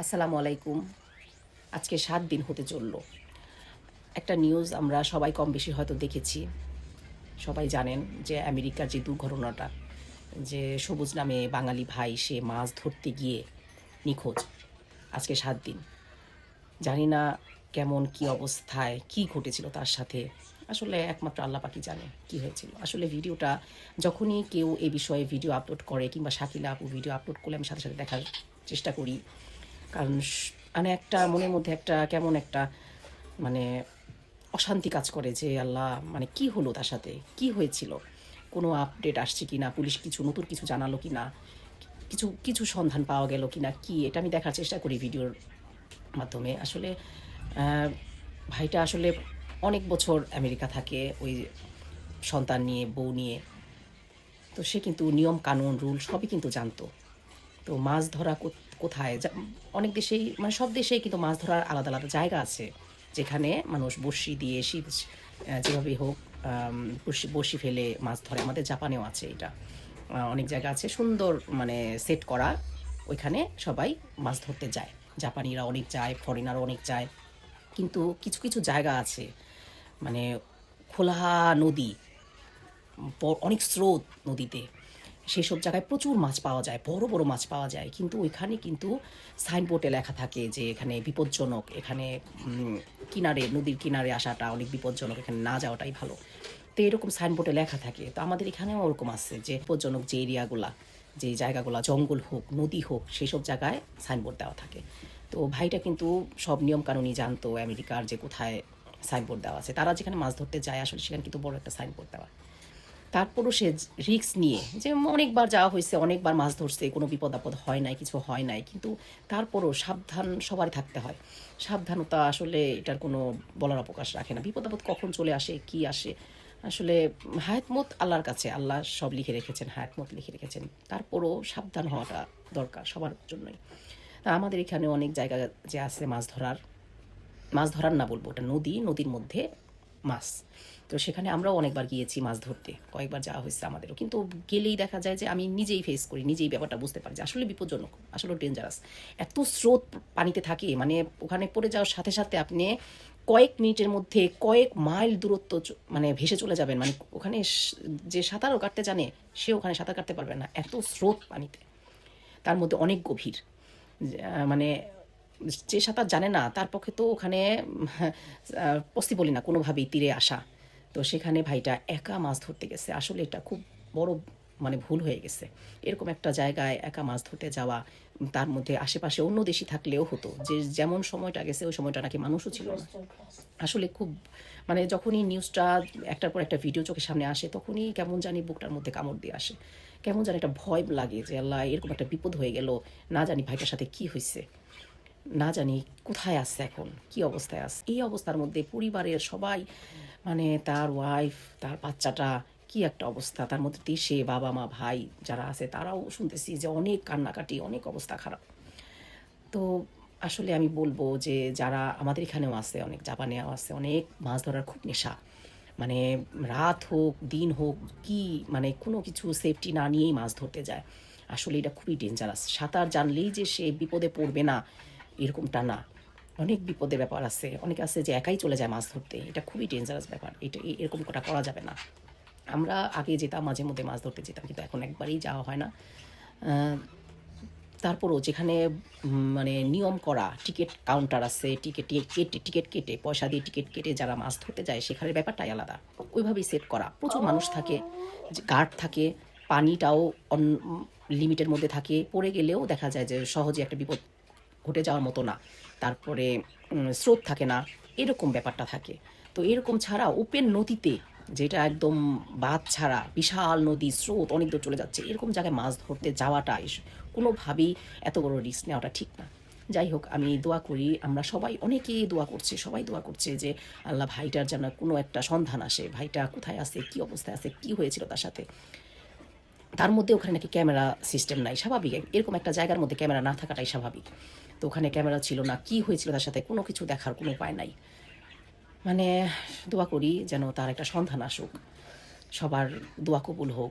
আসসালামু আলাইকুম। আজকে ৭ দিন হতে চলল। একটা নিউজ আমরা সবাই কম বেশি হয়তো দেখেছি। সবাই জানেন যে আমেরিকার যে দুর্ঘটনাটা, যে সবুজ নামে বাঙালি ভাই সে মাছ ধরতে গিয়ে নিখোঁজ। আজকে ৭ দিন। জানি না কেমন কী অবস্থায় কী ঘটেছিল তার সাথে। আসলে একমাত্র আল্লাহ পাকই জানে কী হয়েছিল। আসলে ভিডিওটা যখনই কেউ এ বিষয়ে ভিডিও আপলোড করে কিংবা শাকিলা আপু ভিডিও আপলোড করলে আমি সাথে সাথে দেখার চেষ্টা করি। কারণ মানে একটা মনের মধ্যে একটা কেমন একটা মানে অশান্তি কাজ করে যে আল্লাহ মানে কি হলো তার সাথে, কি হয়েছিল, কোনো আপডেট আসছে কি না, পুলিশ কিছু নতুন কিছু জানালো কি না, কিছু কিছু সন্ধান পাওয়া গেল কি না, কি এটা আমি দেখার চেষ্টা করি ভিডিওর মাধ্যমে। আসলে ভাইটা আসলে অনেক বছর আমেরিকা থাকে ওই সন্তান নিয়ে, বউ নিয়ে। তো সে কিন্তু নিয়ম কানুন রুল সবই কিন্তু জানতো। তো মাছ ধরা কোথায় অনেক দেশেই মানে সব দেশেই কিন্তু মাছ ধরার আলাদা আলাদা জায়গা আছে, যেখানে মানুষ বড়শি দিয়ে ছিপ যেভাবেই হোক বড়শি ফেলে মাছ ধরে। আমাদের জাপানেও আছে এটা। অনেক জায়গা আছে সুন্দর মানে সেট করা, ওইখানে সবাই মাছ ধরতে যায়। জাপানিরা অনেক যায়, ফরেনারও অনেক যায়। কিন্তু কিছু কিছু জায়গা আছে মানে খোলা নদী, অনেক স্রোত নদীতে, সেসব জায়গায় প্রচুর মাছ পাওয়া যায়, বড় বড় মাছ পাওয়া যায়। কিন্তু ওইখানে কিন্তু সাইনবোর্ডে লেখা থাকে যে এখানে বিপজ্জনক, এখানে কিনারে নদীর কিনারে আসাটা অনেক বিপজ্জনক, এখানে না যাওয়াটাই ভালো। তো এরকম সাইনবোর্ডে লেখা থাকে। তো আমাদের এখানেও ওরকম আছে যে বিপজ্জনক যে এরিয়াগুলা, যে জায়গাগুলো জঙ্গল হোক নদী হোক সেই সব জায়গায় সাইনবোর্ড দেওয়া থাকে। তো ভাইটা কিন্তু সব নিয়মকানুনই জানতো আমেরিকার যে কোথায় সাইনবোর্ড দেওয়া আছে। তারা যেখানে মাছ ধরতে যায় আসলে সেখানে কিন্তু বড় একটা সাইনবোর্ড দেওয়া। তারপরও সে রিস্ক নিয়ে, যে অনেকবার যাওয়া হয়েছে, অনেকবার মাছ ধরছে, কোনো বিপদ আপদ হয় নাই, কিছু হয় নাই, কিন্তু তারপরও সাবধান সবারই থাকতে হয়। সাবধানতা আসলে এটার কোনো বলার অবকাশ রাখে না। বিপদ আপদ কখন চলে আসে, কি আসে, আসলে হায়াতমত আল্লাহর কাছে, আল্লাহ সব লিখে রেখেছেন, হায়াতমত লিখে রেখেছেন। তারপরও সাবধান হওয়াটা দরকার সবার জন্যই। আমাদের এখানে অনেক জায়গা যে আছে মাছ ধরার, মাছ ধরার না বলবো, ওটা নদী, নদীর মধ্যে মাছ। তো সেখানে আমরাও অনেকবার গিয়েছি মাছ ধরতে, কয়েকবার যাওয়া হয়েছে আমাদেরও। কিন্তু গেলেই দেখা যায় যে আমি নিজেই ফেস করি, নিজেই ব্যাপারটা বুঝতে পারি যে আসলে বিপজ্জনক, আসলে ডেঞ্জারাস। এত স্রোত পানিতে থাকে, মানে ওখানে পড়ে যাওয়ার সাথে সাথে আপনি কয়েক মিনিটের মধ্যে কয়েক মাইল দূরত্ব মানে ভেসে চলে যাবেন। মানে ওখানে যে সাঁতারও কাটতে জানে সে ওখানে সাঁতার কাটতে পারবে না, এত স্রোত পানিতে, তার মধ্যে অনেক গভীর। মানে যে সাঁতার জানে না তার পক্ষে তো ওখানে পসিবলই না কোনোভাবেই তীরে আসা। তো সেখানে ভাইটা একা মাছ ধরতে গেছে। আসলে এটা খুব বড় মানে ভুল হয়ে গেছে। এরকম একটা জায়গায় একা মাছ ধরতে যাওয়া, তার মধ্যে আশেপাশে অন্য দেশি থাকলেও হতো, যে যেমন সময়টা গেছে ওই সময়টা নাকি মানুষও ছিল না। আসলে খুব মানে যখনই নিউজটা একটার পর একটা ভিডিও চোখের সামনে আসে তখনই কেমন জানি বুকটার মধ্যে কামড় দিয়ে আসে, কেমন জানি একটা ভয় লাগে যে আল্লাহ এরকম একটা বিপদ হয়ে গেল, না জানি ভাইটার সাথে কি হয়েছে, না জানি কোথায় আছে, এখন কি অবস্থায় আছে। এই অবস্থার মধ্যে পরিবারের সবাই মানে তার ওয়াইফ, তার বাচ্চাটা, কি একটা অবস্থা। তার মধ্যে দেশে বাবা মা ভাই যারা আছে তারাও শুনতেছি যে অনেক কান্নাকাটি, অনেক অবস্থা খারাপ। তো আসলে আমি বলবো যে যারা আমাদের এখানেও আছে, অনেক জাপানেও আছে, অনেক মাছ ধরার খুব নেশা। মানে রাত হোক দিন হোক কি মানে কোনো কিছু সেফটি না নিয়েই মাছ ধরতে যায়। আসলে এটা খুবই ডেঞ্জারাস। সাঁতার জানলেই যে সে বিপদে পড়বে না এরকমটা না, অনেক বিপদের ব্যাপার আছে। অনেকে আছে যে একাই চলে যায় মাছ ধরতে, এটা খুবই ডেঞ্জারাস ব্যাপার। এটা এরকম করা যাবে না। আমরা আগে যেতাম, মাঝে মধ্যে মাছ ধরতে যেতাম, কিন্তু এখন একবারেই যাওয়া হয় না। তারপরও যেখানে মানে নিয়ম করা টিকিট কাউন্টার আছে, টিকিট কেটে পয়সা দিয়ে টিকিট কেটে যারা মাছ ধরতে যায় সেখানের ব্যাপারটাই আলাদা। ওইভাবেই সেট করা, প্রচুর মানুষ থাকে, গার্ড থাকে, পানিটাও লিমিটের মধ্যে থাকে, পড়ে গেলেও দেখা যায় যে সহজে একটা বিপদ ঘটে যাওয়ার মতো না। তারপরে স্রোত থাকে না, এরকম ব্যাপারটা থাকে। তো এরকম ছাড়া ওপেন নদীতে, যেটা একদম বাঁধ ছাড়া বিশাল নদী, স্রোত অনেক দূর চলে যাচ্ছে, এরকম জায়গায় মাছ ধরতে যাওয়াটা কোনোভাবেই এত বড় রিস্ক নেওয়াটা ঠিক না। যাই হোক, আমি দোয়া করি, আমরা সবাই অনেকেই দোয়া করছে, সবাই দোয়া করছে যে আল্লাহ ভাইটার যেন কোনো একটা সন্ধান আসে, ভাইটা কোথায় আছে, কী অবস্থায় আছে, কী হয়েছিল তার সাথে। তার মধ্যে ওখানে নাকি ক্যামেরা সিস্টেম নাই, স্বাভাবিক, এরকম একটা জায়গার মধ্যে ক্যামেরা না থাকাটাই স্বাভাবিক। তো ওখানে ক্যামেরা ছিল না, কী হয়েছিল তার সাথে কোনো কিছু দেখার কোনো উপায় নাই। মানে দোয়া করি যেন তার একটা সন্ধান আসুক, সবার দোয়া কবুল হোক।